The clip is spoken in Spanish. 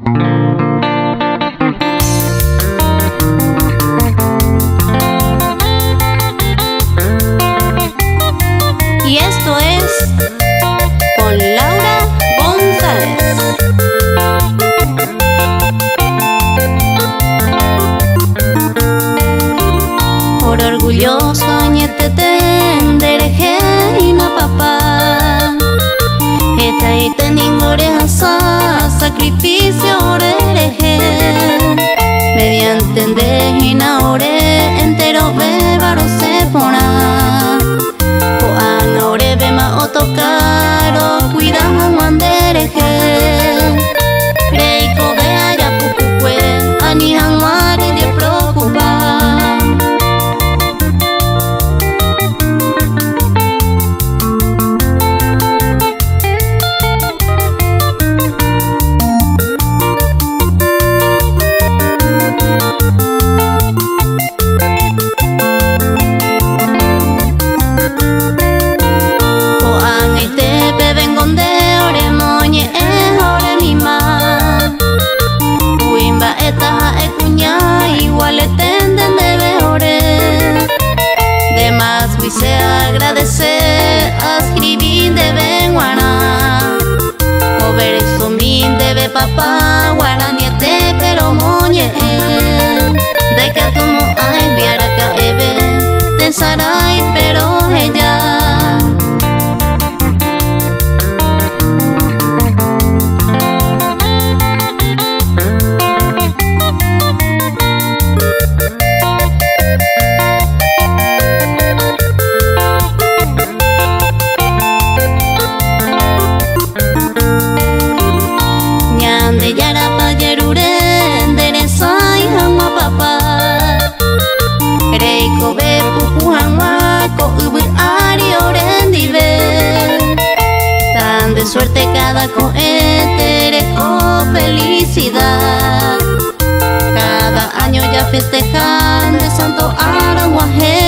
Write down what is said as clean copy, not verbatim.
Y esto es con Laura González. Por orgulloso añete tendereje y na papá. Eta y teningore asa sacrificio oreje. Mediante endejina ore entero bebaro se pona. Poan ore bema otokaro cuidamos mandereje. Reiko de allá pupuque ani hanwari de preocupar. Se agradece a escribir de benguana o ver eso min debe papá guaraniete pero moñe de que tomo ay viara caebe te sarai pero ella de suerte cada cohete o felicidad. Cada año ya festejan de Santo Araguaje.